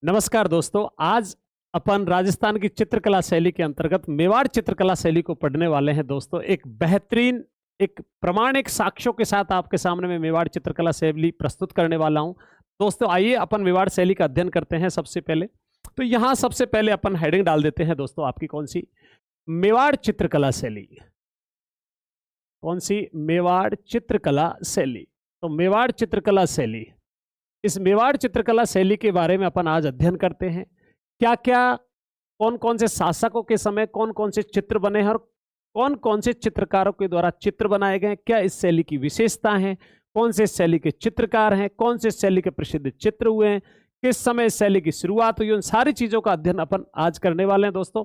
नमस्कार दोस्तों, आज अपन राजस्थान की चित्रकला शैली के अंतर्गत मेवाड़ चित्रकला शैली को पढ़ने वाले हैं। दोस्तों, एक बेहतरीन, एक प्रमाणिक साक्ष्यों के साथ आपके सामने मैं मेवाड़ चित्रकला शैली प्रस्तुत करने वाला हूं। दोस्तों, आइए अपन मेवाड़ शैली का अध्ययन करते हैं। सबसे पहले तो यहां सबसे पहले अपन हेडिंग डाल देते हैं। दोस्तों, आपकी कौन सी? मेवाड़ चित्रकला शैली। कौन सी? मेवाड़ चित्रकला शैली। तो मेवाड़ चित्रकला शैली, इस मेवाड़ चित्रकला शैली के बारे में अपन आज अध्ययन करते हैं। क्या क्या, कौन कौन से शासकों के समय कौन कौन से चित्र बने हैं और कौन कौन से चित्रकारों के द्वारा चित्र बनाए गए हैं, क्या इस शैली की विशेषता है, कौन से शैली के चित्रकार हैं, कौन से शैली के प्रसिद्ध चित्र हुए हैं, किस समय इस शैली की शुरुआत हुई, उन सारी चीजों का अध्ययन अपन आज करने वाले हैं। दोस्तों,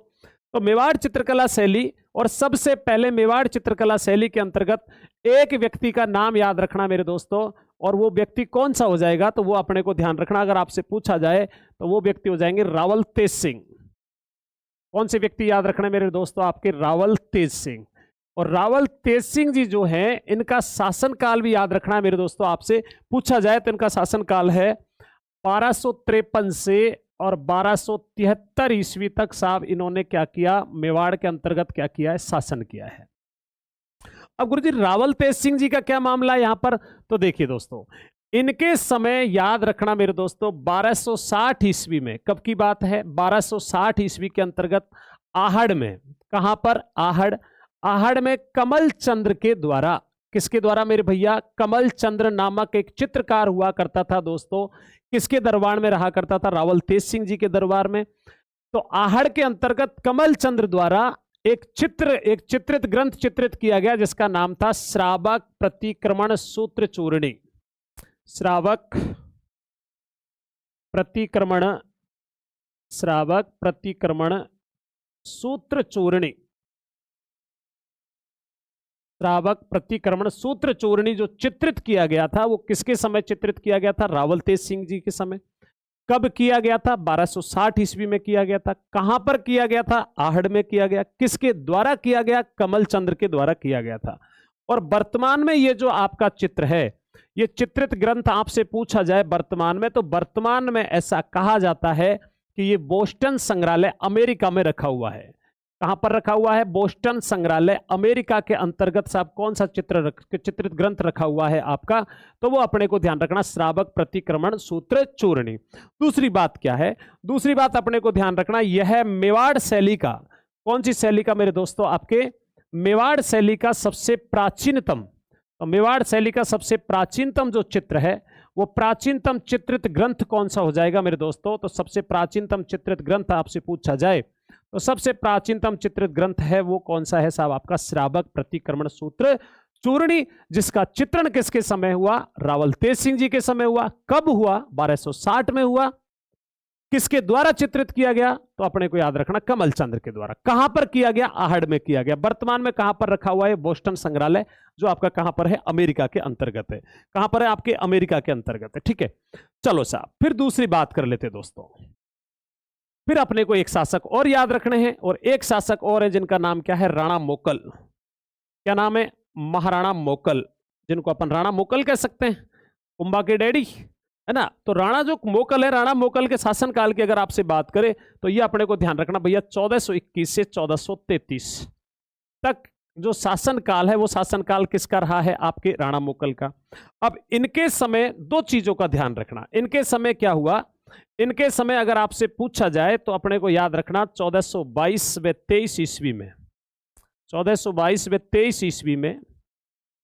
तो मेवाड़ चित्रकला शैली, और सबसे पहले मेवाड़ चित्रकला शैली के अंतर्गत एक व्यक्ति का नाम याद रखना मेरे दोस्तों, और वो व्यक्ति कौन सा हो जाएगा तो वो अपने को ध्यान रखना। अगर आपसे पूछा जाए तो वो व्यक्ति हो जाएंगे रावल तेज सिंह। कौन से व्यक्ति याद रखना मेरे दोस्तों? आपके रावल तेज सिंह। और रावल तेज सिंह जी जो हैं, इनका शासनकाल भी याद रखना है मेरे दोस्तों। आपसे पूछा जाए तो इनका शासनकाल है 1253 से और 1273 ईस्वी तक। साहब, इन्होंने क्या किया? मेवाड़ के अंतर्गत क्या किया है? शासन किया है। अब गुरुजी, रावल तेज सिंह जी का क्या मामला है यहां पर? तो देखिए दोस्तों, इनके समय याद रखना मेरे दोस्तों, 1260 ईस्वी में। कब की बात है? 1260 ईस्वी के अंतर्गत आहड़ में। कहां पर? आहड़। आहड़ में कमल चंद्र के द्वारा, किसके द्वारा मेरे भैया? कमल चंद्र नामक एक चित्रकार हुआ करता था दोस्तों। किसके दरबार में रहा करता था? रावल तेज सिंह जी के दरबार में। तो आहड़ के अंतर्गत कमल चंद्र द्वारा एक चित्रित ग्रंथ चित्रित किया गया, जिसका नाम था श्रावक प्रतिक्रमण सूत्र चूर्णी। श्रावक प्रतिक्रमण, श्रावक प्रतिक्रमण सूत्र चूर्णी। श्रावक प्रतिक्रमण सूत्र चूर्णी जो चित्रित किया गया था, वो किसके समय चित्रित किया गया था? रावल तेज सिंह जी के समय। कब किया गया था? 1260 ईस्वी में किया गया था। कहां पर किया गया था? आहड़ में किया गया। किसके द्वारा किया गया? कमल चंद्र के द्वारा किया गया था। और वर्तमान में ये जो आपका चित्र है, ये चित्रित ग्रंथ आपसे पूछा जाए वर्तमान में, तो वर्तमान में ऐसा कहा जाता है कि ये बोस्टन संग्रहालय अमेरिका में रखा हुआ है। कहां पर रखा हुआ है? बोस्टन संग्रहालय अमेरिका के अंतर्गत। साहब, कौन सा चित्रित ग्रंथ रखा हुआ है आपका? तो वो अपने को ध्यान रखना, श्रावक प्रतिक्रमण सूत्र चूर्णी। दूसरी बात क्या है? दूसरी बात अपने को ध्यान रखना, यह मेवाड़ शैली का, कौन सी शैली का मेरे दोस्तों? आपके मेवाड़ शैली का सबसे प्राचीनतम, तो मेवाड़ शैली का सबसे प्राचीनतम जो चित्र है, वो प्राचीनतम चित्रित ग्रंथ कौन सा हो जाएगा मेरे दोस्तों? तो सबसे प्राचीनतम चित्रित ग्रंथ आपसे पूछा जाए तो सबसे प्राचीनतम चित्रित ग्रंथ है वो कौन सा है साहब? आपका श्रावक प्रतिक्रमण सूत्र चूर्णी, जिसका चित्रण किसके समय हुआ? रावल तेज सिंह जी के समय हुआ। कब हुआ? 1260 में हुआ। किसके द्वारा चित्रित किया गया? तो अपने को याद रखना, कमल चंद्र के द्वारा। कहां पर किया गया? आहड़ में किया गया। वर्तमान में कहां पर रखा हुआ है? बोस्टन संग्रहालय, जो आपका कहां पर है? अमेरिका के अंतर्गत है। कहां पर है? आपके अमेरिका के अंतर्गत है। ठीक है, चलो साहब, फिर दूसरी बात कर लेते दोस्तों। फिर अपने को एक शासक और याद रखने हैं, और एक शासक और है जिनका नाम क्या है? राणा मोकल। क्या नाम है? महाराणा मोकल, जिनको अपन राणा मोकल कह सकते हैं, कुंभा के डैडी, है ना। तो राणा जो मोकल है, राणा मोकल के शासनकाल की अगर आपसे बात करें तो ये अपने को ध्यान रखना भैया, 1421 से 1433 तक जो शासनकाल है, वो शासनकाल किसका रहा है? आपके राणा मोकल का। अब इनके समय दो चीजों का ध्यान रखना। इनके समय क्या हुआ? इनके समय अगर आपसे पूछा जाए तो अपने को याद रखना, 1422 व 23 ईस्वी में, 1422 व 23 ईस्वी में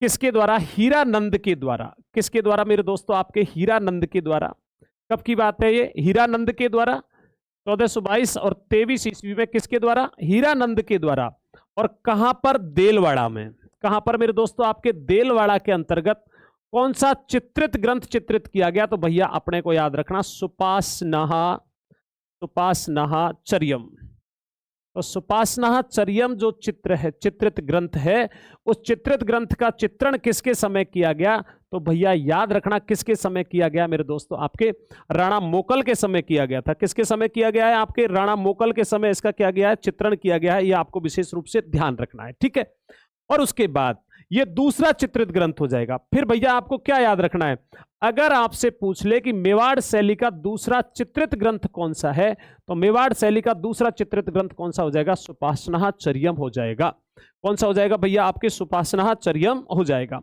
किसके द्वारा? हीरानंद के द्वारा। किसके द्वारा मेरे दोस्तों? आपके हीरानंद के द्वारा। कब की बात है ये? हीरानंद के द्वारा। 1422 और 23 ईस्वी में किसके द्वारा? हीरानंद के द्वारा। और कहां पर? देलवाड़ा में। कहां पर मेरे दोस्तों? आपके देलवाड़ा के अंतर्गत कौन सा चित्रित ग्रंथ चित्रित किया गया? तो भैया अपने को याद रखना, सुपासनाहा चर्यम। तो सुपासनाहा चर्यम जो चित्र है, चित्रित ग्रंथ है, उस चित्रित ग्रंथ का चित्रण किसके समय किया गया? तो भैया याद रखना, किसके समय किया गया मेरे दोस्तों? आपके राणा मोकल के समय किया गया था। किसके समय किया गया है? आपके राणा मोकल के समय इसका क्या गया है? चित्रण किया गया है। यह आपको विशेष रूप से ध्यान रखना है। ठीक है, और उसके बाद ये दूसरा चित्रित ग्रंथ हो जाएगा। फिर भैया आपको क्या याद रखना है, अगर आपसे पूछ ले कि मेवाड़ शैली का दूसरा चित्रित ग्रंथ कौन सा है, तो मेवाड़ शैली का दूसरा चित्रित ग्रंथ कौन सा हो जाएगा, सुपासनाचर्यम हो जाएगा। कौन सा हो जाएगा भैया, आपके सुपासनाचर्यम हो जाएगा।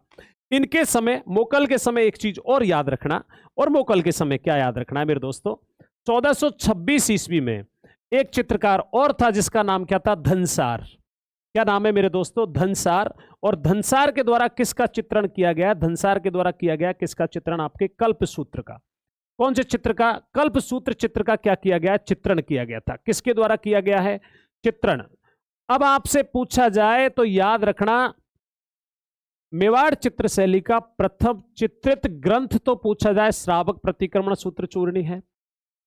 इनके समय, मोकल के समय एक चीज और याद रखना, और मोकल के समय क्या याद रखना है मेरे दोस्तों, 1426 ईस्वी में एक चित्रकार और था जिसका नाम क्या था, धनसार। क्या नाम है मेरे दोस्तों, धनसार। और धनसार के द्वारा किसका चित्रण किया गया, धनसार के द्वारा किया गया किसका चित्रण, आपके कल्पसूत्र का। कौन से चित्र का, कल्पसूत्र चित्र का क्या किया गया, चित्रण किया गया था। किसके द्वारा किया गया है, चित्रण। अब आपसे पूछा जाए तो याद रखना, मेवाड़ चित्र शैली का प्रथम चित्रित ग्रंथ तो पूछा जाए श्रावक प्रतिक्रमण सूत्र चूर्णी है,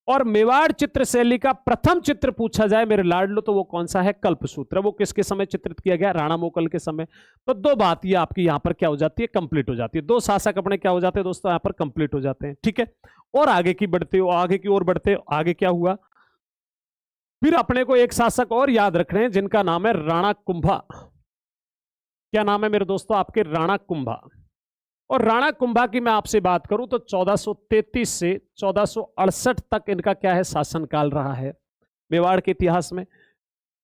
और मेवाड़ चित्र शैली का प्रथम चित्र पूछा जाए मेरे लाडलो तो वो कौन सा है, कल्पसूत्र। वो किसके समय चित्रित किया गया, राणा मोकल के समय। तो दो बात ये आपकी यहां पर क्या हो जाती है, कंप्लीट हो जाती है। दो शासक अपने क्या हो जाते हैं दोस्तों, यहां पर कंप्लीट हो जाते हैं। ठीक है, और आगे की बढ़ते हो, आगे की ओर बढ़ते हो, आगे क्या हुआ, फिर अपने को एक शासक और याद रख रहे हैं जिनका नाम है राणा कुंभा। क्या नाम है मेरे दोस्तों, आपके राणा कुंभा। और राणा कुंभा की मैं आपसे बात करूं तो 1433 से 1468 तक इनका क्या है, शासनकाल रहा है मेवाड़ के इतिहास में।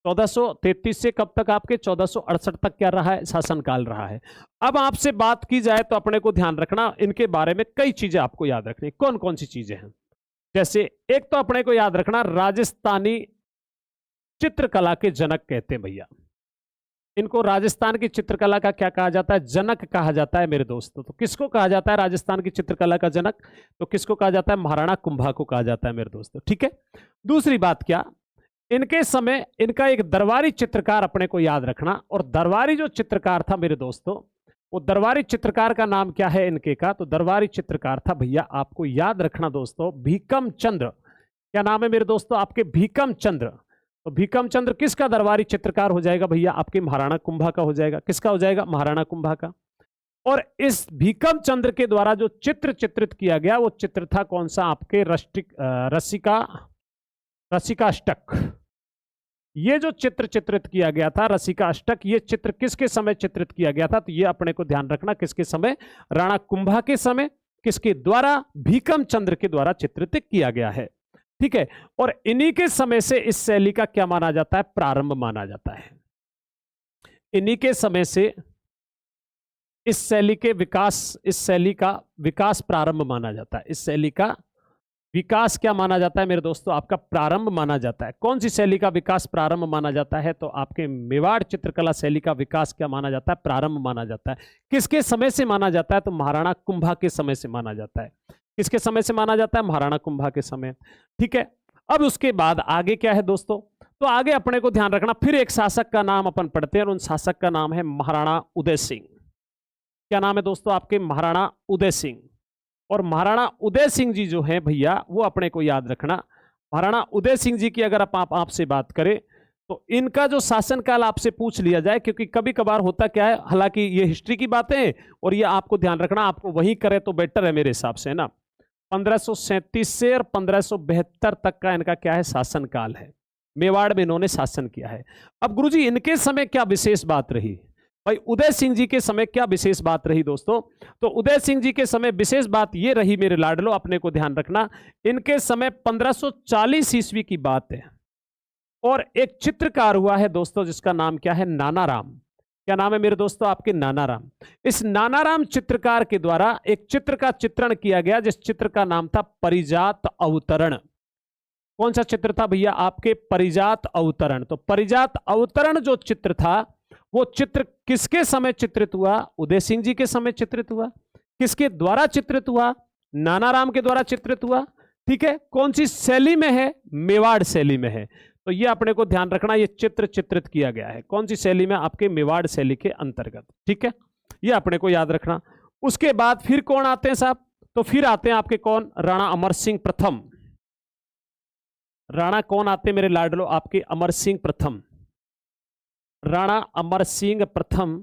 1433 से कब तक, आपके 1468 तक क्या रहा है, शासनकाल रहा है। अब आपसे बात की जाए तो अपने को ध्यान रखना, इनके बारे में कई चीजें आपको याद रखनी। कौन कौन सी चीजें हैं, जैसे एक तो अपने को याद रखना, राजस्थानी चित्रकला के जनक कहते हैं भैया इनको। राजस्थान की चित्रकला का क्या कहा जाता है, जनक कहा जाता है मेरे दोस्तों। तो किसको कहा जाता है राजस्थान की चित्रकला का जनक, तो किसको कहा जाता है, महाराणा कुंभा को कहा जाता है मेरे दोस्तों। ठीक है, दूसरी बात क्या, इनके समय इनका एक दरबारी चित्रकार अपने को याद रखना। और दरबारी जो चित्रकार था मेरे दोस्तों, वो दरबारी चित्रकार का नाम क्या है इनके का, तो दरबारी चित्रकार था भैया, आपको याद रखना दोस्तों, भीकम चंद्र। क्या नाम है मेरे दोस्तों, आपके भीकम चंद्र। तो भीकम चंद्र किसका दरबारी चित्रकार हो जाएगा भैया, आपके महाराणा कुंभा का हो जाएगा। किसका हो जाएगा, महाराणा कुंभा का। और इस भीकम चंद्र के द्वारा जो चित्र चित्रित किया गया वो चित्र था कौन सा, आपके रसिकाष्टक। ये जो चित्र चित्रित किया गया था रसिकाष्टक, ये चित्र किसके समय चित्रित किया गया था, तो ये अपने को ध्यान रखना, किसके समय, राणा कुंभा के समय। किसके द्वारा, भीकम चंद्र के द्वारा चित्रित किया गया है। ठीक है, और इन्हीं के समय से इस शैली का क्या माना जाता है, प्रारंभ माना जाता है। इन्हीं के समय से इस शैली के विकास, इस शैली का विकास प्रारंभ माना जाता है। इस शैली का विकास क्या माना जाता है मेरे दोस्तों, आपका प्रारंभ माना जाता है। कौन सी शैली का विकास प्रारंभ माना जाता है, तो आपके मेवाड़ चित्रकला शैली का विकास क्या माना जाता है, प्रारंभ माना जाता है। किसके समय से माना जाता है, तो महाराणा कुंभा के समय से माना जाता है। किसके समय से माना जाता है, महाराणा कुंभा के समय। ठीक है, अब उसके बाद आगे क्या है दोस्तों, तो आगे अपने को ध्यान रखना, फिर एक शासक का नाम अपन पढ़ते हैं और उन शासक का नाम है महाराणा उदय सिंह। क्या नाम है दोस्तों, आपके महाराणा उदय सिंह। और महाराणा उदय सिंह जी जो हैं भैया, वो अपने को याद रखना, महाराणा उदय सिंह जी की अगर आपसे बात करें तो इनका जो शासनकाल आपसे पूछ लिया जाए, क्योंकि कभी कभार होता क्या है, हालांकि ये हिस्ट्री की बातें हैं और ये आपको ध्यान रखना, आपको वही करे तो बेटर है मेरे हिसाब से ना। 1537 से और 1572 तक का इनका क्या है, शासनकाल है। मेवाड़ में इन्होंने शासन किया है। अब गुरुजी इनके समय क्या विशेष बात रही भाई, उदय सिंह जी के समय क्या विशेष बात रही दोस्तों, तो उदय सिंह जी के समय विशेष बात ये रही मेरे लाडलो, अपने को ध्यान रखना, इनके समय 1540 ईस्वी की बात है। और एक चित्रकार हुआ है दोस्तों जिसका नाम क्या है, नानाराम। क्या नाम है मेरे दोस्तों, आपके नानाराम। इस नानाराम चित्रकार के द्वारा एक चित्र का चित्रण किया गया, जिस चित्र का नाम था परिजात अवतरण। कौन सा चित्र था भैया, आपके परिजात अवतरण। तो परिजात अवतरण जो चित्र था, वो चित्र किसके समय चित्रित हुआ, उदय सिंह जी के समय चित्रित हुआ। किसके द्वारा चित्रित हुआ, नानाराम के द्वारा चित्रित हुआ। ठीक है, कौन सी शैली में है, मेवाड़ शैली में है। तो ये अपने को ध्यान रखना, ये चित्र चित्रित किया गया है कौन सी शैली में, आपके मेवाड़ शैली के अंतर्गत। ठीक है, ये अपने को याद रखना। उसके बाद फिर कौन आते हैं साहब, तो फिर आते हैं आपके कौन, राणा अमर सिंह प्रथम। राणा कौन आते हैं मेरे लाडलो, आपके अमर सिंह प्रथम। राणा अमर सिंह प्रथम।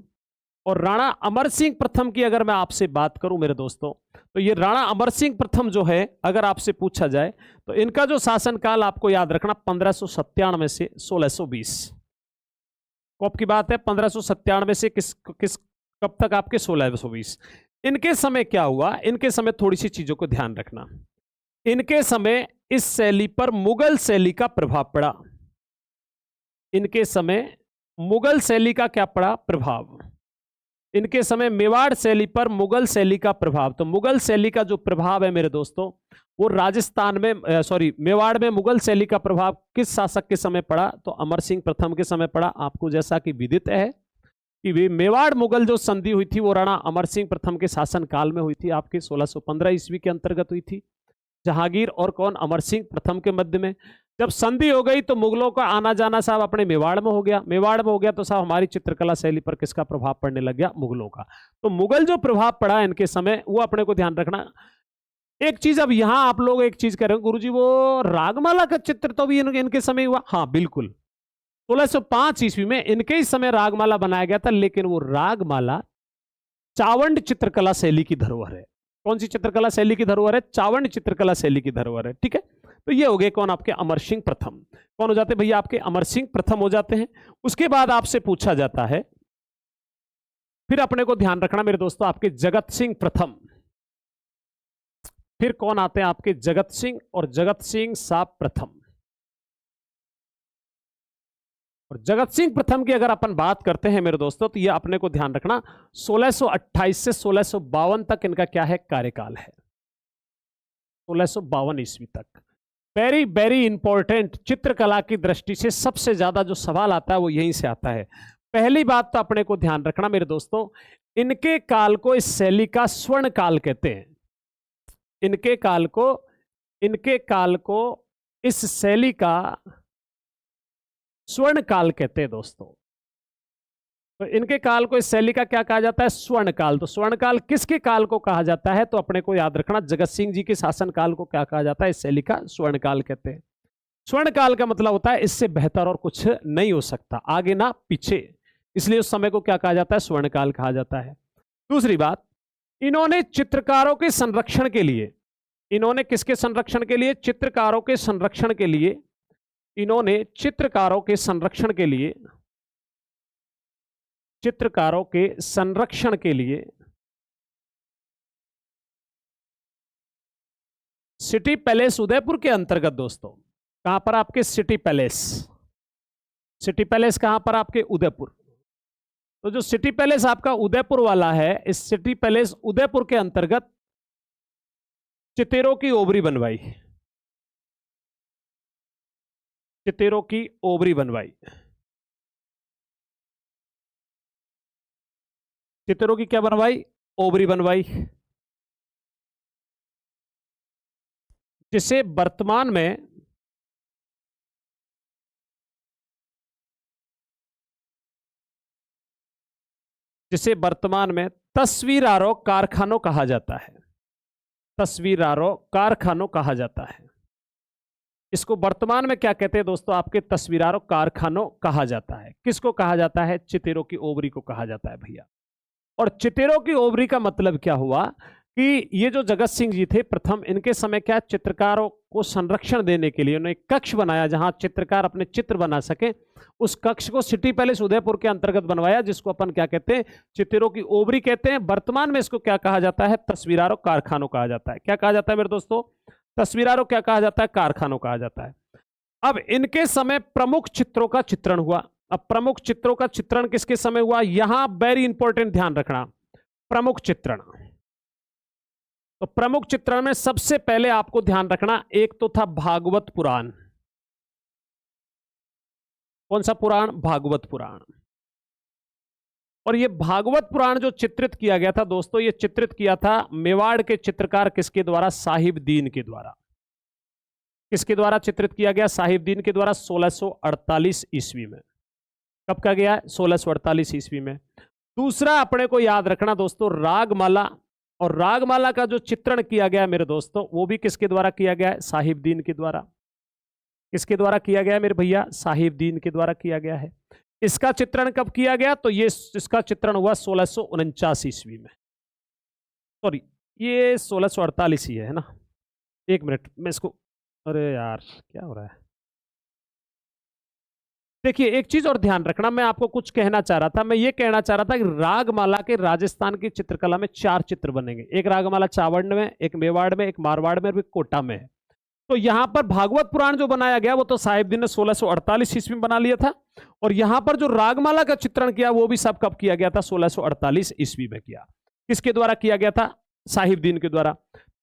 और राणा अमर सिंह प्रथम की अगर मैं आपसे बात करूं मेरे दोस्तों, तो ये राणा अमर सिंह प्रथम जो है, अगर आपसे पूछा जाए तो इनका जो शासनकाल आपको याद रखना 1597 से 1620। कब की बात है, 1597 से किस कब तक आपके 1620। इनके समय क्या हुआ, इनके समय थोड़ी सी चीजों को ध्यान रखना। इनके समय इस शैली पर मुगल शैली का प्रभाव पड़ा। इनके समय मुगल शैली का क्या पड़ा, प्रभाव। इनके समय मेवाड़ शैली पर मुगल शैली का प्रभाव। तो मुगल शैली का जो प्रभाव है मेरे दोस्तों, वो राजस्थान में सॉरी मेवाड़ में मुगल शैली का प्रभाव किस शासक के समय पड़ा, तो अमर सिंह प्रथम के समय पड़ा। आपको जैसा कि विदित है कि वे मेवाड़ मुगल जो संधि हुई थी वो राणा अमर सिंह प्रथम के शासन काल में हुई थी, आपके 1615 ईस्वी के अंतर्गत हुई थी। जहांगीर और कौन, अमर सिंह प्रथम के मध्य में। जब संधि हो गई तो मुगलों का आना जाना साहब अपने मेवाड़ में हो गया। मेवाड़ में हो गया तो साहब हमारी चित्रकला शैली पर किसका प्रभाव पड़ने लग गया, मुगलों का। तो मुगल जो प्रभाव पड़ा इनके समय वो अपने को ध्यान रखना। एक चीज अब यहां आप लोग एक चीज कह रहे हो, गुरुजी वो रागमाला का चित्र तो भी इनके समय हुआ। हाँ बिल्कुल, 1605 ईस्वी में इनके ही समय रागमाला बनाया गया था, लेकिन वो रागमाला चावंड चित्रकला शैली की धरोहर है। कौन सी चित्रकला शैली की धरोहर है, चावंड चित्रकला शैली की धरोहर है। ठीक है, तो ये हो गए कौन, आपके अमर सिंह प्रथम। कौन हो जाते भैया, आपके अमर सिंह प्रथम हो जाते हैं। उसके बाद आपसे पूछा जाता है, फिर अपने को ध्यान रखना मेरे दोस्तों, आपके जगत सिंह प्रथम। फिर कौन आते हैं आपके, जगत सिंह और जगत सिंह साहब प्रथम। और जगत सिंह प्रथम की अगर अपन बात करते हैं मेरे दोस्तों, तो ये अपने को ध्यान रखना 1628 से 1652 तक इनका क्या है, कार्यकाल है। 1652 ईस्वी तक। वेरी वेरी इंपॉर्टेंट, चित्रकला की दृष्टि से सबसे ज्यादा जो सवाल आता है वो यहीं से आता है। पहली बात तो अपने को ध्यान रखना मेरे दोस्तों, इनके काल को इस शैली का स्वर्ण काल कहते हैं। इनके काल को इस शैली का स्वर्ण काल कहते हैं दोस्तों। तो इनके काल को इस शैली का क्या कहा जाता है, स्वर्ण काल। तो स्वर्ण काल किसके काल को कहा जाता है, तो अपने को याद रखना जगत सिंह जी के शासन काल को क्या कहा जाता है, इस शैली का स्वर्ण काल कहते हैं। स्वर्ण काल का मतलब होता है इससे बेहतर और कुछ नहीं हो सकता, आगे ना पीछे, इसलिए उस समय को क्या कहा जाता है, स्वर्ण काल कहा जाता है। दूसरी बात, इन्होंने चित्रकारों के संरक्षण के लिए, इन्होंने किसके संरक्षण के लिए, चित्रकारों के संरक्षण के लिए, इन्होंने चित्रकारों के संरक्षण के लिए, चित्रकारों के संरक्षण के लिए सिटी पैलेस उदयपुर के अंतर्गत दोस्तों, कहां पर आपके, सिटी पैलेस। सिटी पैलेस कहां पर आपके, उदयपुर। तो जो सिटी पैलेस आपका उदयपुर वाला है, इस सिटी पैलेस उदयपुर के अंतर्गत चितेरों की ओबरी बनवाई, चितेरों की ओबरी बनवाई। चितेरों की क्या बनवाई, ओबरी बनवाई, जिसे वर्तमान में तस्वीरारों कारखानों कहा जाता है। तस्वीरारों कारखानों कहा जाता है। इसको वर्तमान में क्या कहते हैं दोस्तों, आपके तस्वीरारों कारखानों कहा जाता है। किसको कहा जाता है, चितेरों की ओबरी को कहा जाता है भैया। और चितेरों की ओबरी का मतलब क्या हुआ कि ये जो जगत सिंह जी थे प्रथम, इनके समय क्या, चित्रकारों को संरक्षण देने के लिए उन्होंने एक कक्ष बनाया जहां चित्रकार अपने चित्र बना सके। उस कक्ष को सिटी पैलेस उदयपुर के अंतर्गत बनवाया, जिसको अपन क्या कहते हैं, चितेरों की ओबरी कहते हैं। वर्तमान में इसको क्या कहा जाता है, तस्वीरारों कारखानों कहा जाता है। क्या कहा जाता है मेरे दोस्तों, तस्वीरारों क्या कहा जाता है, कारखानों कहा जाता है। अब इनके समय प्रमुख चित्रों का चित्रण हुआ। अब प्रमुख चित्रों का चित्रण किसके समय हुआ, यहां वेरी इंपॉर्टेंट ध्यान रखना, प्रमुख चित्रण। तो प्रमुख चित्रण में सबसे पहले आपको ध्यान रखना, एक तो था भागवत पुराण। कौन सा पुराण, भागवत पुराण। और ये भागवत पुराण जो चित्रित किया गया था दोस्तों, ये चित्रित किया था मेवाड़ के चित्रकार किसके द्वारा, साहिबदीन के द्वारा। किसके द्वारा चित्रित किया गया, साहिबदीन के द्वारा, 1648 ईस्वी में। कब का गया, 1648 ईस्वी में। दूसरा अपने को याद रखना दोस्तों, रागमाला। और रागमाला का जो चित्रण किया गया मेरे दोस्तों, वो भी किसके द्वारा किया गया है, साहिबदीन के द्वारा। किसके द्वारा किया गया है मेरे भैया, साहिबदीन के द्वारा किया गया है। इसका चित्रण कब किया गया, तो ये इसका चित्रण हुआ 1649 ईस्वी में। सॉरी, ये 1648 ही है ना। एक मिनट मैं इसको, अरे यार क्या हो रहा है, देखिए एक चीज और ध्यान रखना, मैं आपको कुछ कहना चाह रहा था, मैं ये कहना चाह रहा था कि रागमाला के राजस्थान की चित्रकला में 4 चित्र बनेंगे। एक रागमाला चावड़ में, एक मेवाड़ में, एक मारवाड़ में और एक कोटा में है। तो यहां पर भागवत पुराण जो बनाया गया वो तो साहिबदीन ने 1648 ईस्वी में बना लिया था, और यहां पर जो रागमाला का चित्रण किया वो भी सब कब किया गया था? 1648 ईस्वी में किया। किसके द्वारा किया गया था? साहिबदीन के द्वारा।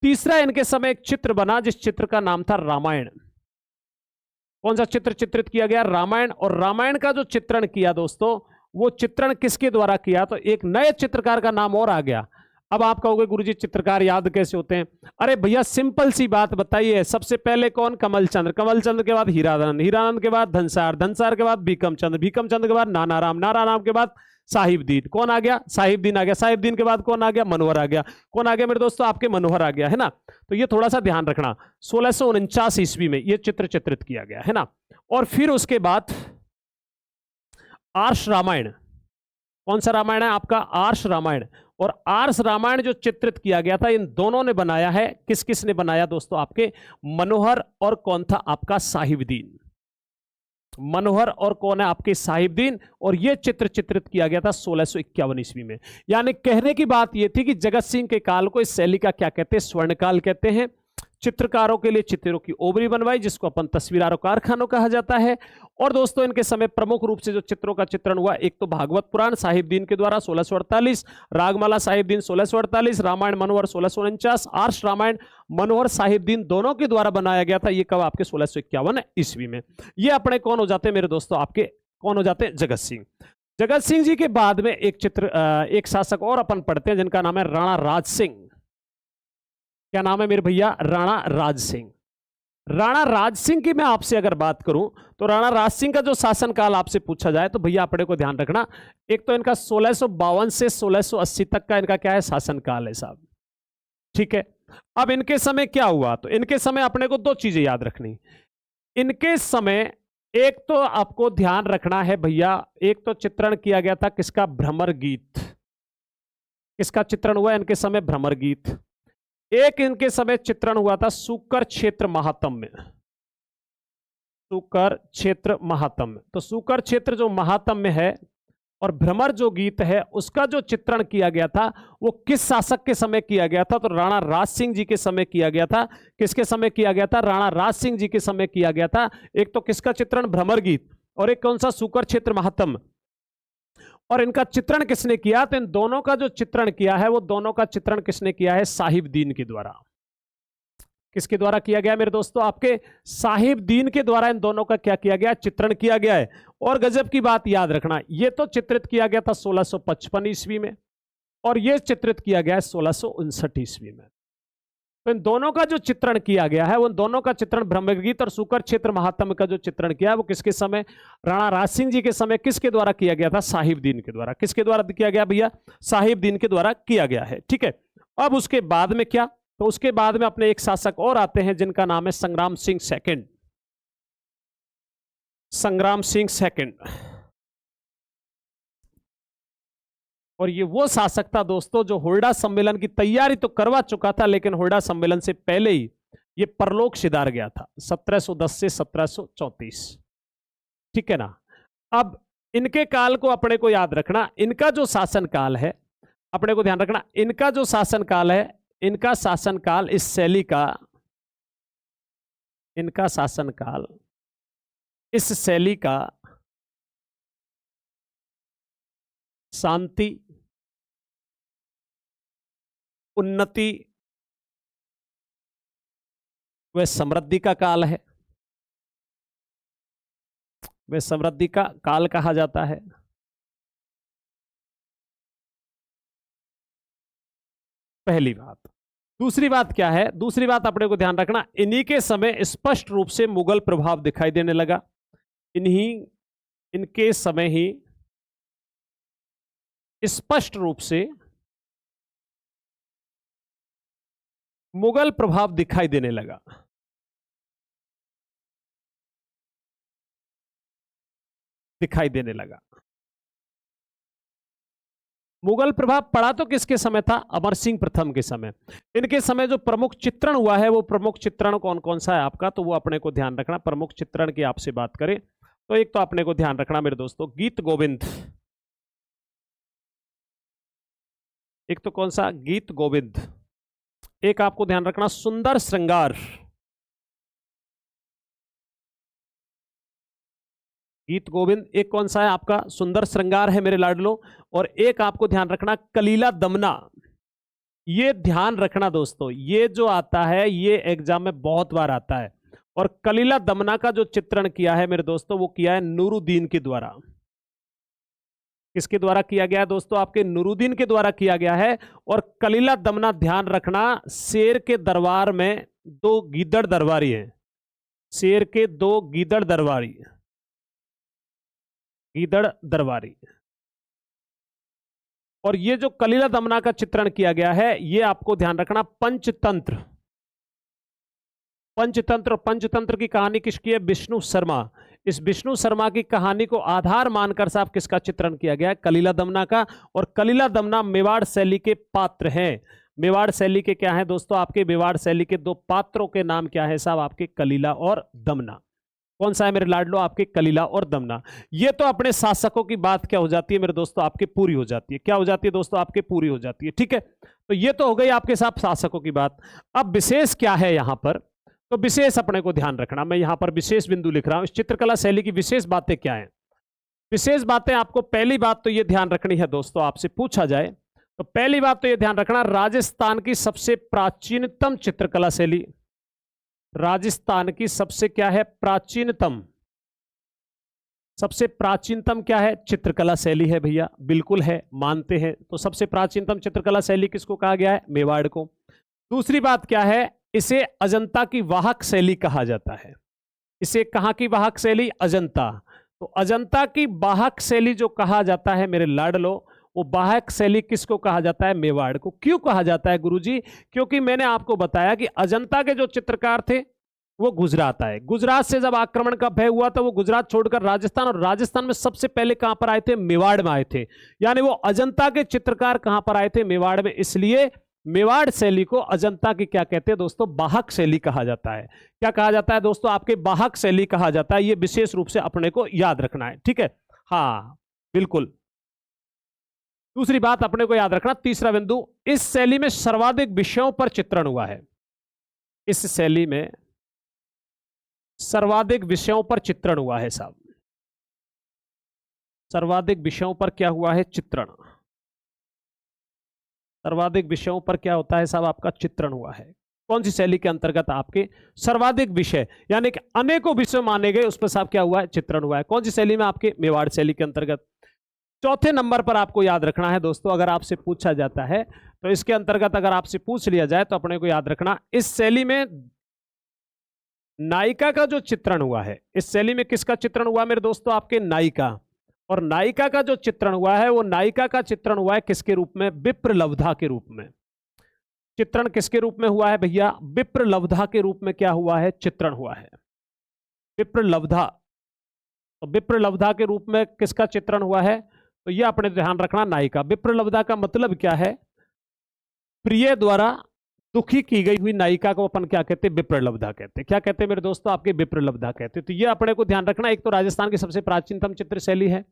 तीसरा, इनके समय एक चित्र बना जिस चित्र का नाम था रामायण। कौन सा चित्र चित्रित किया गया? रामायण। और रामायण का जो चित्रण किया दोस्तों, वो चित्रण किसके द्वारा किया? तो एक नए चित्रकार का नाम और आ गया। अब आप कहोगे गुरुजी चित्रकार याद कैसे होते हैं? अरे भैया सिंपल सी बात बताइए, सबसे पहले कौन? कमलचंद्र, कमलचंद्र के बाद हीरानंद, हीरानंद के बाद धनसार, धनसार के बाद भीकमचंद्र, भीकमचंद्र के बाद नानाराम, नानाराम के बाद साहिबदीन। कौन आ गया? साहिबदीन आ गया। साहिबदीन के बाद कौन आ गया? मनोहर आ गया। कौन आ गया मेरे दोस्तों? आपके मनोहर आ गया, है ना? तो ये थोड़ा सा ध्यान रखना, 1649 ईस्वी में ये चित्र चित्रित किया गया, है ना? और फिर उसके बाद आर्ष रामायण। कौन सा रामायण है आपका? आर्ष रामायण। और आर्ष रामायण जो चित्रित किया गया था, इन दोनों ने बनाया है। किस किस ने बनाया दोस्तों? आपके मनोहर और कौन था? आपका साहिबदीन। मनोहर और कौन है? आपके साहिबदीन। और यह चित्र चित्रित किया गया था 1651 ईस्वी में। यानी कहने की बात यह थी कि जगत सिंह के काल को इस शैली का क्या कहते हैं? स्वर्णकाल कहते हैं। चित्रकारों के लिए चित्रों की ओबरी बनवाई, जिसको अपन तस्वीरारों कारखानों कहा जाता है। और दोस्तों इनके समय प्रमुख रूप से जो चित्रों का चित्रण हुआ, एक तो भागवत पुराण साहिबदीन के द्वारा 1648, रागमाला साहिबदीन 1648, रामायण मनोहर 1649, आर्ष रामायण मनोहर साहिबदीन दोनों के द्वारा बनाया गया था। ये कब? आपके 1651 ईस्वी में। ये अपने कौन हो जाते हैं मेरे दोस्तों? आपके कौन हो जाते हैं? जगत सिंह। जगत सिंह जी के बाद में एक शासक और अपन पढ़ते हैं जिनका नाम है राणा राज सिंह। क्या नाम है मेरे भैया? राणा राज सिंह। राणा राज सिंह की मैं आपसे अगर बात करूं तो राणा राज सिंह का जो शासनकाल आपसे पूछा जाए तो भैया अपने को ध्यान रखना, एक तो इनका 1652 से 1680 तक का इनका क्या है? शासनकाल है साहब। ठीक है। अब इनके समय क्या हुआ? तो इनके समय अपने को 2 चीजें याद रखनी। इनके समय एक तो आपको ध्यान रखना है भैया, एक तो चित्रण किया गया था किसका? भ्रमर गीत। किसका चित्रण हुआ इनके समय? भ्रमर गीत। एक इनके समय चित्रण हुआ था सूकर क्षेत्र महात्म्य। सूकर क्षेत्र महात्म्य। तो सूकर क्षेत्र जो महात्म्य है और भ्रमर जो गीत है, उसका जो चित्रण किया गया था वो किस शासक के समय किया गया था? तो राणा राज सिंह जी के समय किया गया था। किसके समय किया गया था? राणा राज सिंह जी के समय किया गया था। एक तो किसका चित्रण? भ्रमर गीत। और एक कौन सा? सूकर क्षेत्र महात्म्य। और इनका चित्रण किसने किया? तो इन दोनों का जो चित्रण किया है वो दोनों का चित्रण किसने किया है? साहिबदीन के द्वारा। किसके द्वारा किया गया मेरे दोस्तों? आपके साहिबदीन के द्वारा इन दोनों का क्या किया गया? चित्रण किया गया है। और गजब की बात याद रखना, ये तो चित्रित किया गया था 1655 ईस्वी में और ये चित्रित किया गया है 1659 ईस्वी में। तो इन दोनों का जो चित्रण किया गया है, उन दोनों का चित्रण ब्रह्मगीत और सूकर क्षेत्र महात्म्य का जो चित्रण किया है वो किसके समय? राणा राज सिंह जी के समय। किसके द्वारा किया गया था? साहिबदीन के द्वारा। किसके द्वारा किया गया भैया? साहिबदीन के द्वारा किया गया है। ठीक है। अब उसके बाद में क्या? तो उसके बाद में अपने एक शासक और आते हैं जिनका नाम है संग्राम सिंह सेकंड। संग्राम सिंह सेकंड। और ये वो शासक था दोस्तों जो हुरडा सम्मेलन की तैयारी तो करवा चुका था, लेकिन हुरडा सम्मेलन से पहले ही ये परलोक सिधार गया था 1710 से 1734। ठीक है ना? अब इनके काल को अपने को याद रखना, इनका जो शासनकाल है अपने को ध्यान रखना, इनका जो शासनकाल है, इनका शासनकाल इस शैली का, इनका शासनकाल इस शैली का शांति, उन्नति व समृद्धि का काल है। वह समृद्धि का काल कहा जाता है। पहली बात। दूसरी बात क्या है? दूसरी बात अपने को ध्यान रखना, इन्हीं के समय स्पष्ट रूप से मुगल प्रभाव दिखाई देने लगा। इनके समय ही स्पष्ट रूप से मुगल प्रभाव दिखाई देने लगा। दिखाई देने लगा। मुगल प्रभाव पड़ा तो किसके समय था? अमर सिंह प्रथम के समय। इनके समय जो प्रमुख चित्रण हुआ है वो प्रमुख चित्रण कौन कौन सा है आपका? तो वो अपने को ध्यान रखना। प्रमुख चित्रण की आपसे बात करें तो एक तो अपने को ध्यान रखना मेरे दोस्तों गीत गोविंद, एक तो कौन सा गीत गोविंद, एक आपको ध्यान रखना सुंदर श्रृंगार, गीत गोविंद, एक कौन सा है आपका सुंदर श्रृंगार है मेरे लाडलो, और एक आपको ध्यान रखना कलीला दमना। ये ध्यान रखना दोस्तों, ये जो आता है ये एग्जाम में बहुत बार आता है, और कलीला दमना का जो चित्रण किया है मेरे दोस्तों वो किया है नूरुद्दीन के द्वारा। किसके द्वारा किया गया है दोस्तों? आपके नूरुद्दीन के द्वारा किया गया है। और कलीला दमना ध्यान रखना, शेर के दरबार में दो गीदड़ दरबारी हैं, शेर के दो गीदड़ दरबारी, गीदड़ दरबारी। और ये जो कलीला दमना का चित्रण किया गया है ये आपको ध्यान रखना पंचतंत्र, पंचतंत्र, पंचतंत्र की कहानी किसकी है? विष्णु शर्मा। इस विष्णु शर्मा की कहानी को आधार मानकर साहब किसका चित्रण किया गया है? कलीला दमना का। और कलीला दमना मेवाड़ शैली के पात्र हैं। मेवाड़ शैली के क्या है दोस्तों? आपके मेवाड़ शैली के दो पात्रों के नाम क्या है साहब? आपके कलीला और दमना। कौन सा है मेरे लाडलो? आपके कलीला और दमना। ये तो अपने शासकों की बात क्या हो जाती है मेरे दोस्तों? आपके पूरी हो जाती है। क्या हो जाती है दोस्तों? आपके पूरी हो जाती है। ठीक है, तो ये तो हो गई आपके साथ शासकों की बात। अब विशेष क्या है यहां पर? तो विशेष अपने को ध्यान रखना, मैं यहां पर विशेष बिंदु लिख रहा हूं। इस चित्रकला शैली की विशेष बातें क्या है? विशेष बातें आपको पहली बात तो ये ध्यान रखनी है दोस्तों, आपसे पूछा जाए तो पहली बात तो ये ध्यान रखना, राजस्थान की सबसे प्राचीनतम चित्रकला शैली, राजस्थान की सबसे क्या है? प्राचीनतम, सबसे प्राचीनतम क्या है? चित्रकला शैली है भैया, बिल्कुल है, मानते हैं। तो सबसे प्राचीनतम चित्रकला शैली किसको कहा गया है? मेवाड़ को। दूसरी बात क्या है? इसे अजंता की वाहक शैली कहा जाता है। इसे कहां की वाहक शैली? अजंता। तो अजंता की वाहक शैली जो कहा जाता है मेरे लाडलो, वो वाहक शैली किसको कहा जाता है? मेवाड़ को। क्यों कहा जाता है गुरुजी? क्योंकि मैंने आपको बताया कि अजंता के जो चित्रकार थे वो गुजरात आए। गुजरात से जब आक्रमण का भय हुआ तो वो गुजरात छोड़कर राजस्थान, और राजस्थान में सबसे पहले कहां पर आए थे? मेवाड़ में आए थे। यानी वो अजंता के चित्रकार कहां पर आए थे? मेवाड़ में। इसलिए मेवाड़ शैली को अजंता की क्या कहते हैं दोस्तों? वाहक शैली कहा जाता है। क्या कहा जाता है दोस्तों? आपके वाहक शैली कहा जाता है। ये विशेष रूप से अपने को याद रखना है। ठीक है, हाँ बिल्कुल। दूसरी बात अपने को याद रखना, तीसरा बिंदु, इस शैली में सर्वाधिक विषयों पर चित्रण हुआ है। इस शैली में सर्वाधिक विषयों पर चित्रण हुआ है साहब। सर्वाधिक विषयों पर क्या हुआ है? चित्रण। सर्वाधिक विषयों पर क्या होता है साहब? आपका चित्रण हुआ है। कौन सी शैली के अंतर्गत? आपके सर्वाधिक विषय, यानी कि अनेकों विषय माने गए, उसमें साहब क्या हुआ है? चित्रण हुआ है। कौन सी शैली में? आपके मेवाड़ शैली के अंतर्गत। चौथे नंबर पर आपको याद रखना है दोस्तों, अगर आपसे पूछा जाता है तो इसके अंतर्गत अगर आपसे पूछ लिया जाए तो अपने को याद रखना, इस शैली में नायिका का जो चित्रण हुआ है, इस शैली में किसका चित्रण हुआ मेरे दोस्तों? आपके नायिका। और नायिका का जो चित्रण हुआ है वो नायिका का चित्रण हुआ है किसके रूप में? विप्रलब्धा के रूप में। चित्रण किसके रूप में हुआ है भैया? विप्रलब्धा के रूप में क्या हुआ है? चित्रण हुआ है, विप्रलब्धा। तो विप्रलब्धा के रूप में किसका चित्रण हुआ है? तो ये अपने ध्यान रखना, नायिका। विप्रलब्धा का मतलब क्या है? प्रिय द्वारा दुखी की गई हुई नायिका को अपन क्या कहते हैं? विप्रलब्धा कहते हैं। क्या कहते हैं मेरे दोस्तों? आपके विप्रलब्धा कहते हैं। तो ये अपने को ध्यान रखना। एक तो राजस्थान की सबसे प्राचीनतम चित्र शैली है,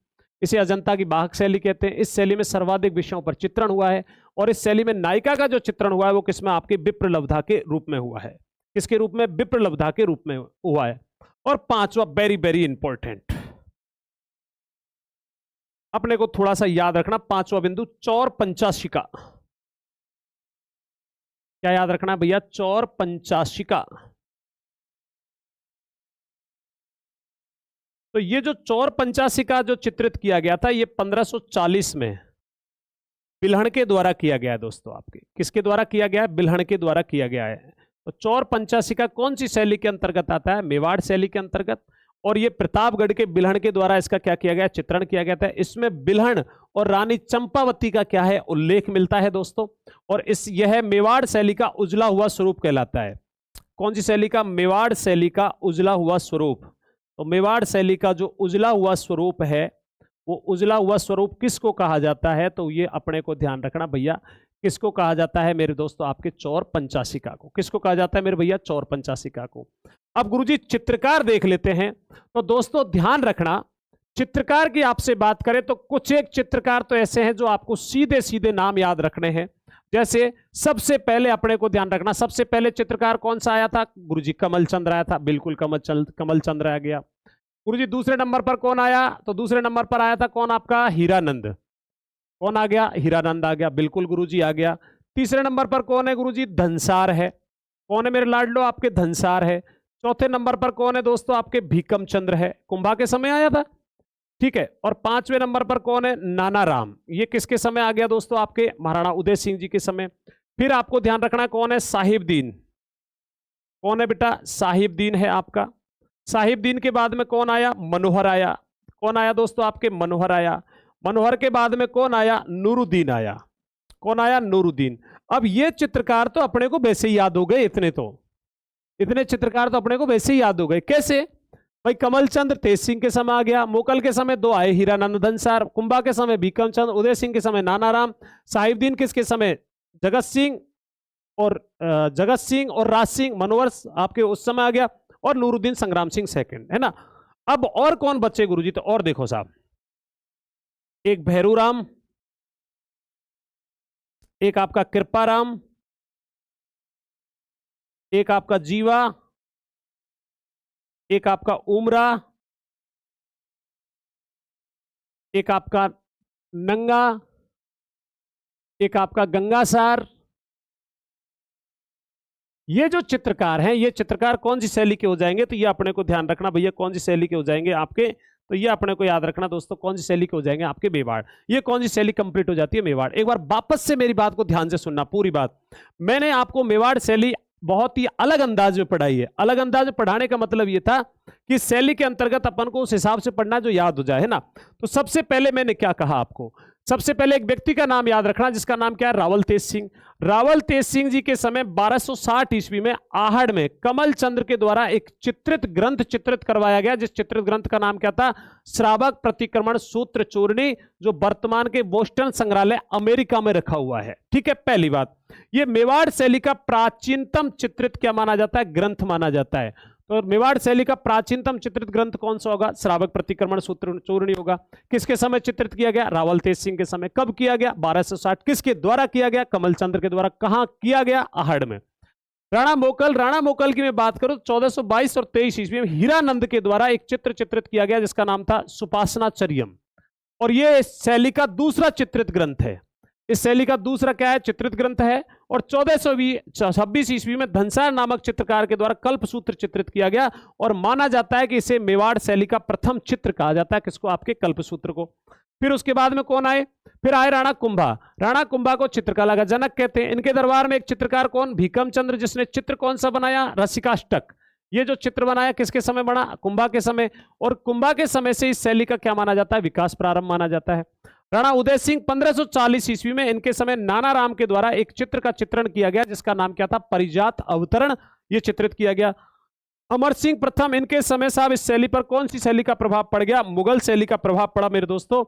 इसे अजंता की वाहक शैली कहते हैं। इस शैली में सर्वाधिक विषयों पर चित्रण हुआ है, और इस शैली में नायिका का जो चित्रण हुआ है वो किसमें? आपके विप्रलब्धा के रूप में हुआ है। किसके रूप में? विप्रलब्धा के रूप में हुआ है। और पांचवा, वेरी वेरी इंपॉर्टेंट, अपने को थोड़ा सा याद रखना, पांचवा बिंदु, चौर पंचाशिका। क्या याद रखना भैया? चौर पंचाशिका। तो ये जो चौर पंचाशिका जो चित्रित किया गया था ये 1540 में बिल्हण के द्वारा किया गया है दोस्तों। आपके किसके द्वारा किया गया है? बिल्हण के द्वारा किया गया है। तो चौर पंचाशिका कौन सी शैली के अंतर्गत आता है? मेवाड़ शैली के अंतर्गत। और ये प्रतापगढ़ के बिल्हण के द्वारा इसका क्या किया गया? चित्रण किया गया था। इसमें बिल्हण और रानी चंपावती का क्या है? उल्लेख मिलता है दोस्तों। और यह मेवाड़ शैली का उजला हुआ स्वरूप कहलाता है। कौन सी शैली का? मेवाड़ शैली का उजला हुआ स्वरूप। तो मेवाड़ शैली का जो उजला हुआ स्वरूप है, वो उजला हुआ स्वरूप किसको कहा जाता है? तो ये अपने को ध्यान रखना भैया, किसको कहा जाता है मेरे दोस्तों? आपके चौर पंचाशिका को। किसको कहा जाता है मेरे भैया? चौर पंचाशिका को। अब गुरुजी चित्रकार देख लेते हैं। तो दोस्तों ध्यान रखना, चित्रकार की आपसे बात करें तो कुछ एक चित्रकार तो ऐसे हैं जो आपको सीधे सीधे नाम याद रखने हैं। जैसे सबसे पहले अपने को ध्यान रखना, सबसे पहले चित्रकार कौन सा आया था गुरुजी? कमलचंद्र आया था, बिल्कुल कमलचंद्र आ गया। गुरुजी दूसरे नंबर पर कौन आया? तो दूसरे नंबर पर आया था कौन? आपका हीरानंद। कौन आ गया? हीरानंद आ गया, बिल्कुल गुरुजी आ गया। तीसरे नंबर पर कौन है गुरुजी? धनसार है। कौन है मेरे लाडलो? आपके धनसार है। चौथे नंबर पर कौन है दोस्तों? आपके भीकम चंद्र है, कुंभा के समय आया था, ठीक है। और पांचवें नंबर पर कौन है? नाना राम। ये किसके समय आ गया दोस्तों? आपके महाराणा उदय सिंह जी के समय। फिर आपको ध्यान रखना कौन है? साहिबदीन। कौन है बेटा? साहिबदीन है आपका। साहिबदीन के बाद में कौन आया? मनोहर आया। कौन आया दोस्तों? आपके मनोहर आया। मनोहर के बाद में कौन आया? नूरुद्दीन आया। कौन आया? नूरुद्दीन। अब ये चित्रकार तो अपने को वैसे ही याद हो गए, इतने चित्रकार तो अपने को वैसे ही याद हो गए। कैसे भाई? कमलचंद्र तेज सिंह के समय आ गया, मोकल के समय दो आए, हीरानंद धनसार, कुंभा के समय भीकम चंद्र, उदय सिंह के समय नानाराम, साहिबदीन किसके समय? जगत सिंह और राज सिंह, मनोहर आपके उस समय आ गया, और नूरुद्दीन संग्राम सिंह सेकंड, है ना। अब और कौन बच्चे गुरुजी? तो और देखो साहब, एक भैरूराम, एक आपका कृपाराम, एक आपका जीवा, एक आपका उमरा, एक आपका नंगा, एक आपका गंगासार। ये जो चित्रकार हैं, ये चित्रकार कौन सी शैली के हो जाएंगे? तो ये अपने को ध्यान रखना भैया, कौन सी शैली के हो जाएंगे आपके? तो ये अपने को याद रखना दोस्तों, कौन सी शैली के हो जाएंगे आपके? मेवाड़। ये कौन सी शैली कंप्लीट हो जाती है? मेवाड़। एक बार वापस से मेरी बात को ध्यान से सुनना, पूरी बात। मैंने आपको मेवाड़ शैली बहुत ही अलग अंदाज में पढ़ाई है। अलग अंदाज में पढ़ाने का मतलब ये था कि शैली के अंतर्गत अपन को उस हिसाब से पढ़ना जो याद हो जाए, है ना। तो सबसे पहले मैंने क्या कहा आपको? सबसे पहले एक व्यक्ति का नाम याद रखना जिसका नाम क्या है? रावल तेज सिंह। रावल तेज सिंह जी के समय 1260 ईस्वी में आहड़ में कमलचंद्र के द्वारा एक चित्रित ग्रंथ चित्रित करवाया गया, जिस चित्रित ग्रंथ का नाम क्या था? श्रावक प्रतिक्रमण सूत्र चूर्णी, जो वर्तमान के बोस्टन संग्रहालय अमेरिका में रखा हुआ है। ठीक है, पहली बात, ये मेवाड़ शैली का प्राचीनतम चित्रित क्या माना जाता है? ग्रंथ माना जाता है। तो मेवाड़ शैली का प्राचीनतम चित्रित ग्रंथ कौन सा होगा? श्रावक प्रतिक्रमण सूत्र चूर्णी होगा। किसके समय चित्रित किया गया? रावल तेज सिंह के समय। कब किया गया? 1260। किसके द्वारा किया गया? कमलचंद्र के द्वारा। कहां किया गया? आहड़ में। राणा मोकल की मैं बात करूं 1422 और 23 ईस्वी में हीरानंद के द्वारा एक चित्र चित्रित किया गया जिसका नाम था सुपासनाचर्यम, और यह शैली का दूसरा चित्रित ग्रंथ है। इस शैली का दूसरा क्या है? चित्रित ग्रंथ है। और 1426 ईस्वी में धनसार नामक चित्रकार के द्वारा कल्पसूत्र चित्रित किया गया, और माना जाता है कि इसे मेवाड़ शैली का प्रथम चित्र कहा जाता है। किसको? आपके कल्पसूत्र को। फिर उसके बाद में कौन आए? फिर आए राणा कुंभा। राणा कुंभा को चित्रकला का जनक कहते हैं। इनके दरबार में एक चित्रकार कौन? भीकम चंद्र, जिसने चित्र कौन सा बनाया? रसिकाष्टक। ये जो चित्र बनाया किसके समय बना? कुंभा के समय। और कुंभा के समय से इस शैली का क्या माना जाता है? विकास प्रारंभ माना जाता है। राणा उदय सिंह 1540 ईस्वी में, इनके समय नानाराम के द्वारा एक चित्र का चित्रण किया गया जिसका नाम क्या था? परिजात अवतरण। ये चित्रित किया गया। अमर सिंह प्रथम, इनके समय साहब इस शैली पर कौन सी शैली का प्रभाव पड़ गया? मुगल शैली का प्रभाव पड़ा मेरे दोस्तों।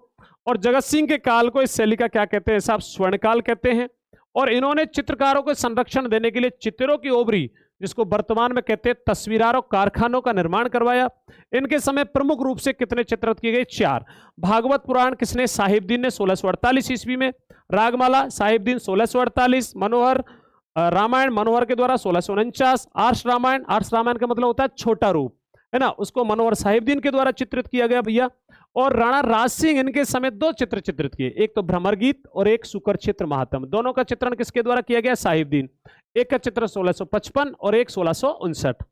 और जगत सिंह के काल को इस शैली का क्या कहते हैं साहब? स्वर्णकाल कहते हैं। और इन्होंने चित्रकारों को संरक्षण देने के लिए चित्रों की ओबरी, जिसको वर्तमान में कहते हैं तस्वीरारों कारखानों का निर्माण करवाया। इनके समय प्रमुख रूप से कितने चित्रित किए गए? 4। भागवत पुराण किसने? साहिबदीन ने 1648 ईस्वी में। रागमाला साहिबदीन 1648। मनोहर रामायण मनोहर के द्वारा 1649। आर्ष रामायण का मतलब होता है छोटा रूप, है ना, उसको मनोहर साहिबदीन के द्वारा चित्रित किया गया भैया। और राणा राज सिंह इनके समय 2 चित्र चित्रित किए, एक तो भ्रमर गीत और एक सुकर क्षेत्र महात्म। दोनों का चित्रण किसके द्वारा किया गया? साहिबदीन। एक का चित्र 1655 और एक 1659।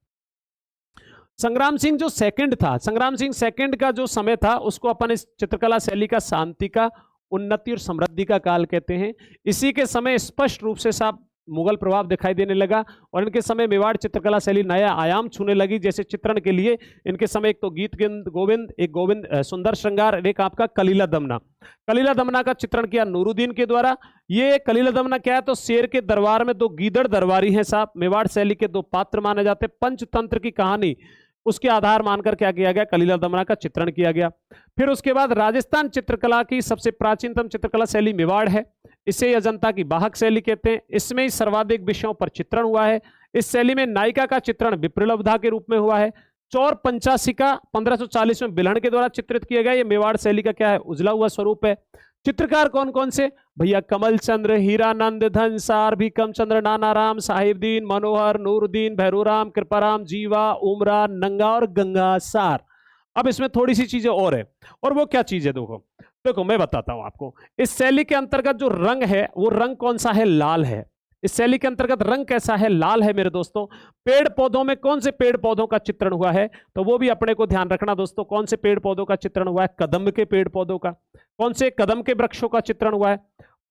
संग्राम सिंह जो सेकंड था, संग्राम सिंह सेकंड का जो समय था उसको अपन इस चित्रकला शैली का शांति का, उन्नति और समृद्धि का काल कहते हैं। इसी के समय स्पष्ट रूप से साहब मुगल प्रभाव दिखाई देने लगा, और इनके समय मेवाड़ चित्रकला शैली नया आयाम छूने लगी। जैसे चित्रण के लिए इनके समय एक तो गीत गोविंद, एक गोविंद सुंदर श्रृंगार, एक आपका कलीला दमना। कलीला दमना का चित्रण किया नूरुद्दीन के द्वारा। ये कलीला दमना क्या है? तो शेर के दरबार में 2 गीदड़ दरबारी हैं साहब, मेवाड़ शैली के 2 पात्र माने जाते। पंचतंत्र की कहानी उसके आधार मानकर क्या किया गया, कलीला दमना का चित्रण किया गया। फिर उसके बाद राजस्थान चित्रकला की सबसे प्राचीनतम चित्रकला शैली मेवाड़ है, इसे अजंता की वाहक शैली कहते हैं। इसमें ही सर्वाधिक विषयों पर चित्रण हुआ है। इस शैली में नायिका का चित्रण विप्रलब्धा के रूप में हुआ है। चौर पंचाशिका 1540 में बिल्हण के द्वारा चित्रित किया गया। ये मेवाड़ शैली का क्या है, उजला हुआ स्वरूप है। चित्रकार कौन कौन से भैया, कमल चंद्र, हीरानंद, धनसार, भीकम चंद्र, नानाराम, साहिबदीन, मनोहर, नूरुद्दीन, भैरूराम, कृपाराम, जीवा, उमरा, नंगा और गंगासार। अब इसमें थोड़ी सी चीजें और है, और वो क्या चीज है, देखो देखो मैं बताता हूं आपको। इस शैली के अंतर्गत जो रंग है वो रंग कौन सा है, लाल है। इस शैली के अंतर्गत रंग कैसा है, लाल है मेरे दोस्तों। पेड़ पौधों में कौन से पेड़ पौधों का चित्रण हुआ है, तो वो भी अपने को ध्यान रखना दोस्तों। कौन से पेड़ पौधों का चित्रण हुआ है, कदम के पेड़ पौधों का। कौन से कदम के वृक्षों का चित्रण हुआ है।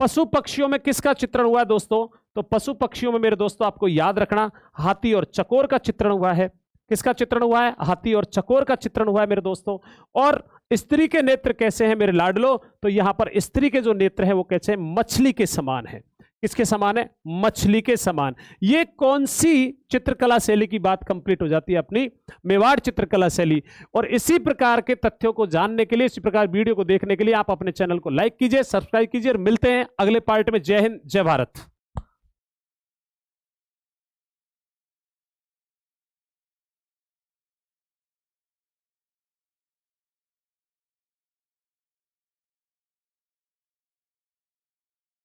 पशु पक्षियों में किसका चित्रण हुआ है दोस्तों, तो पशु पक्षियों में मेरे दोस्तों आपको याद रखना हाथी और चकोर का चित्रण हुआ है। किसका चित्रण हुआ है, हाथी और चकोर का चित्रण हुआ है मेरे दोस्तों। और स्त्री के नेत्र कैसे हैं मेरे लाडलो, तो यहां पर स्त्री के जो नेत्र हैं वो कैसे हैं, मछली के समान है। किसके समान है, मछली के समान। ये कौन सी चित्रकला शैली की बात कंप्लीट हो जाती है, अपनी मेवाड़ चित्रकला शैली। और इसी प्रकार के तथ्यों को जानने के लिए, इसी प्रकार वीडियो को देखने के लिए आप अपने चैनल को लाइक कीजिए, सब्सक्राइब कीजिए और मिलते हैं अगले पार्ट में। जय हिंद, जय भारत।